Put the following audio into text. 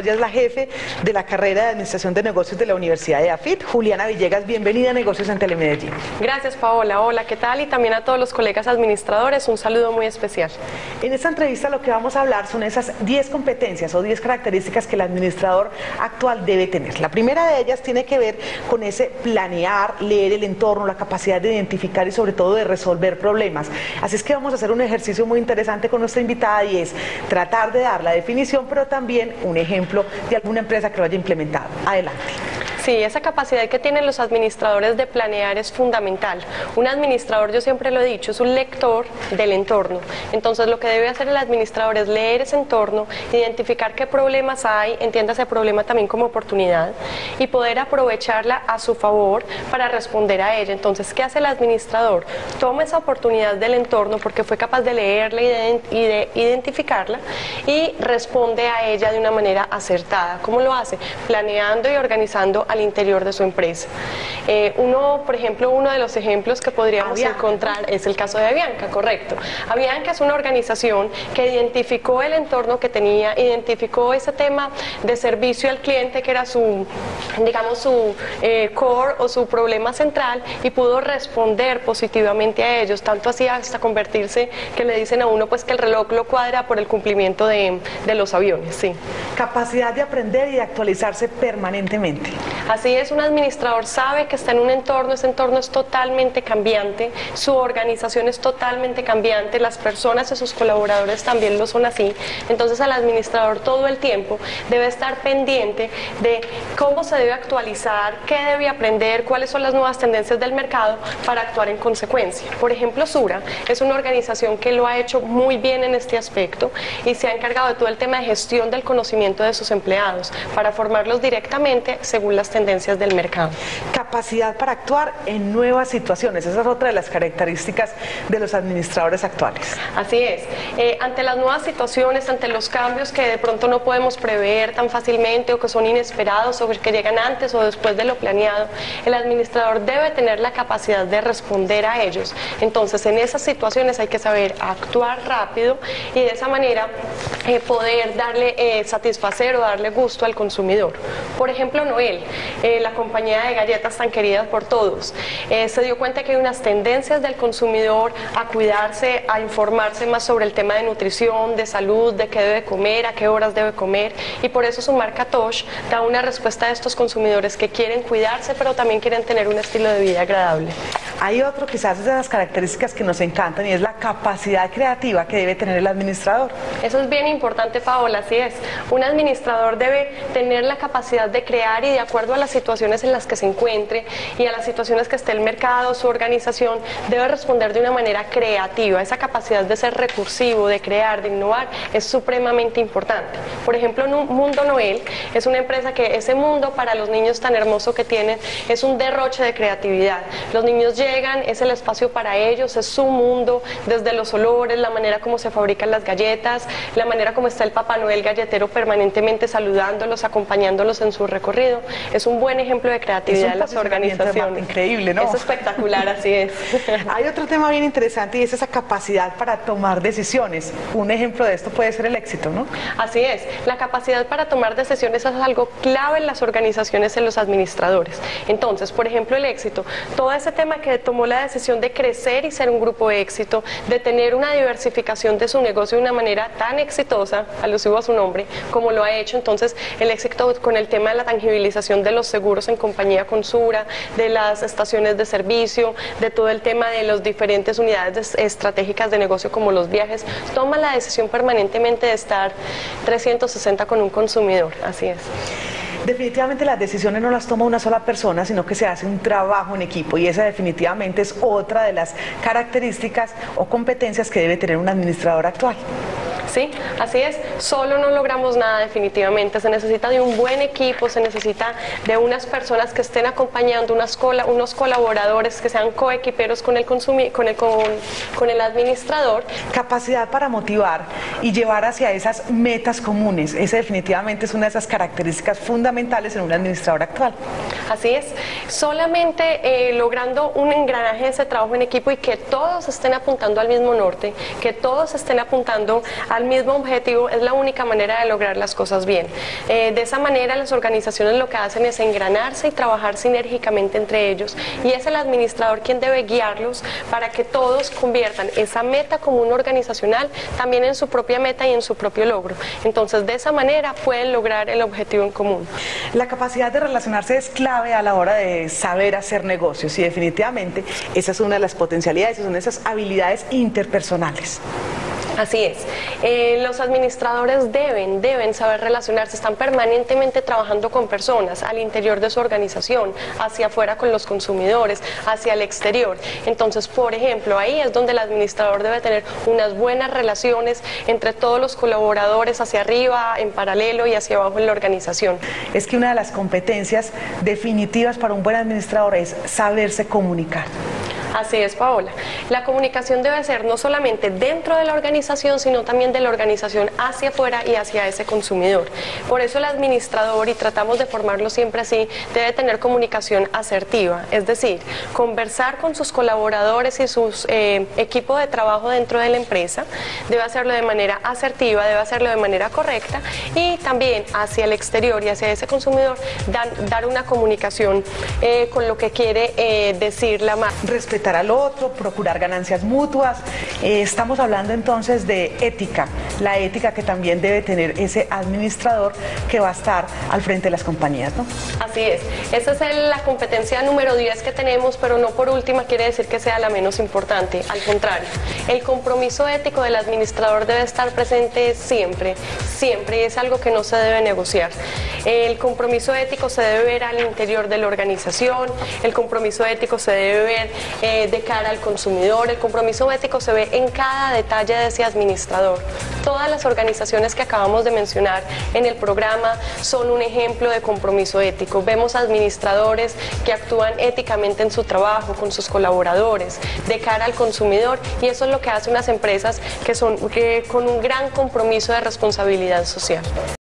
saludamos, ya es la jefe de la carrera de Administración de Negocios de la Universidad de AFIT, Juliana Villegas. Bienvenida a Negocios en Telemedellín. Gracias, Paola. Hola, ¿qué tal? Y también a todos los colegas administradores, un saludo muy especial. En esta entrevista lo que vamos a hablar son esas 10 competencias o 10 características que el administrador actual debe tener. La primera de ellas tiene que ver con ese planear, leer el entorno, la capacidad de identificar y sobre todo de resolver problemas. Así es que vamos a hacer un ejercicio muy interesante con nuestra invitada y es tratar de dar la definición, pero también un ejemplo de alguna empresa que lo haya implementado. Adelante. Sí, esa capacidad que tienen los administradores de planear es fundamental. Un administrador, yo siempre lo he dicho, es un lector del entorno. Entonces lo que debe hacer el administrador es leer ese entorno, identificar qué problemas hay, entienda ese problema también como oportunidad y poder aprovecharla a su favor para responder a ella. Entonces, ¿qué hace el administrador? Toma esa oportunidad del entorno porque fue capaz de leerla y de identificarla y responde a ella de una manera acertada. ¿Cómo lo hace? Planeando y organizando al interior de su empresa. Por ejemplo, uno de los ejemplos que podríamos encontrar es el caso de Avianca, correcto. Avianca es una organización que identificó el entorno que tenía, identificó ese tema de servicio al cliente que era su, digamos, su core o su problema central y pudo responder positivamente a ellos, tanto así hasta convertirse que le dicen a uno pues que el reloj lo cuadra por el cumplimiento de los aviones. Sí. Capacidad de aprender y de actualizarse permanentemente. Así es, un administrador sabe que está en un entorno, ese entorno es totalmente cambiante, su organización es totalmente cambiante, las personas y sus colaboradores también lo son así, entonces el administrador todo el tiempo debe estar pendiente de cómo se debe actualizar, qué debe aprender, cuáles son las nuevas tendencias del mercado para actuar en consecuencia. Por ejemplo, Sura es una organización que lo ha hecho muy bien en este aspecto y se ha encargado de todo el tema de gestión del conocimiento de sus empleados para formarlos directamente según las tendencias del mercado. Capacidad para actuar en nuevas situaciones, esa es otra de las características de los administradores actuales. Así es, ante las nuevas situaciones, ante los cambios que de pronto no podemos prever tan fácilmente o que son inesperados o que llegan antes o después de lo planeado, el administrador debe tener la capacidad de responder a ellos. Entonces, en esas situaciones hay que saber actuar rápido y de esa manera poder darle, satisfacer o darle gusto al consumidor. Por ejemplo, Noel, la compañía de galletas tan querida por todos, se dio cuenta que hay unas tendencias del consumidor a cuidarse, a informarse más sobre el tema de nutrición, de salud, de qué debe comer, a qué horas debe comer, y por eso su marca Tosh da una respuesta a estos consumidores que quieren cuidarse pero también quieren tener un estilo de vida agradable. Hay otro quizás de las características que nos encantan y es la capacidad creativa que debe tener el administrador. Eso es bien importante, Paola, así es. Un administrador debe tener la capacidad de crear y de acuerdo a las situaciones en las que se encuentre y a las situaciones que esté el mercado, su organización, debe responder de una manera creativa. Esa capacidad de ser recursivo, de crear, de innovar, es supremamente importante. Por ejemplo, en un Mundo Noel es una empresa que ese mundo para los niños tan hermoso que tienen es un derroche de creatividad. Los niños llegan, es el espacio para ellos, es su mundo, desde los olores, la manera como se fabrican las galletas, la manera como está el Papá Noel galletero permanentemente saludándolos, acompañándolos en su recorrido. Es un buen ejemplo de creatividad en las organizaciones. Increíble, ¿no? Es espectacular, así es. Hay otro tema bien interesante y es esa capacidad para tomar decisiones. Un ejemplo de esto puede ser el éxito, ¿no? Así es. La capacidad para tomar decisiones es algo clave en las organizaciones, en los administradores. Entonces, por ejemplo, el éxito. Todo ese tema que tomó la decisión de crecer y ser un grupo de éxito, de tener una diversificación de su negocio de una manera tan exitosa, alusivo a su nombre, como lo ha hecho. Entonces, el éxito con el tema de la tangibilización de los seguros en compañía con Sura, de las estaciones de servicio, de todo el tema de las diferentes unidades estratégicas de negocio como los viajes, toma la decisión permanentemente de estar 360 con un consumidor, así es. Definitivamente las decisiones no las toma una sola persona, sino que se hace un trabajo en equipo y esa definitivamente es otra de las características o competencias que debe tener un administrador actual. Sí, así es, solo no logramos nada definitivamente, se necesita de un buen equipo, se necesita de unas personas que estén acompañando, unos colaboradores que sean coequiperos con el administrador. Capacidad para motivar y llevar hacia esas metas comunes, esa definitivamente es una de esas características fundamentales en un administrador actual. Así es, solamente logrando un engranaje de ese trabajo en equipo y que todos estén apuntando al mismo norte, que todos estén apuntando al al mismo objetivo, es la única manera de lograr las cosas bien. De esa manera las organizaciones lo que hacen es engranarse y trabajar sinérgicamente entre ellos, y es el administrador quien debe guiarlos para que todos conviertan esa meta común organizacional también en su propia meta y en su propio logro. Entonces, de esa manera pueden lograr el objetivo en común. La capacidad de relacionarse es clave a la hora de saber hacer negocios, y definitivamente esa es una de las potencialidades, son esas habilidades interpersonales. Así es. Los administradores deben saber relacionarse, están permanentemente trabajando con personas al interior de su organización, hacia afuera con los consumidores, hacia el exterior. Entonces, por ejemplo, ahí es donde el administrador debe tener unas buenas relaciones entre todos los colaboradores, hacia arriba, en paralelo y hacia abajo en la organización. Es que una de las competencias definitivas para un buen administrador es saberse comunicar. Así es, Paola. La comunicación debe ser no solamente dentro de la organización, sino también de la organización hacia afuera y hacia ese consumidor. Por eso el administrador, y tratamos de formarlo siempre así, debe tener comunicación asertiva, es decir, conversar con sus colaboradores y sus equipo de trabajo dentro de la empresa, debe hacerlo de manera asertiva, debe hacerlo de manera correcta, y también hacia el exterior y hacia ese consumidor dar una comunicación con lo que quiere decir la marca. Respetar al otro, procurar ganancias mutuas. Estamos hablando entonces de ética, la ética que también debe tener ese administrador que va a estar al frente de las compañías, ¿no? Así es. Esa es la competencia número 10 que tenemos, pero no por última quiere decir que sea la menos importante. Al contrario, el compromiso ético del administrador debe estar presente siempre, siempre, y es algo que no se debe negociar. El compromiso ético se debe ver al interior de la organización, el compromiso ético se debe ver de cara al consumidor, el compromiso ético se ve en cada detalle de ese administrador. Todas las organizaciones que acabamos de mencionar en el programa son un ejemplo de compromiso ético. Vemos administradores que actúan éticamente en su trabajo, con sus colaboradores, de cara al consumidor, y eso es lo que hace unas empresas que son con un gran compromiso de responsabilidad social.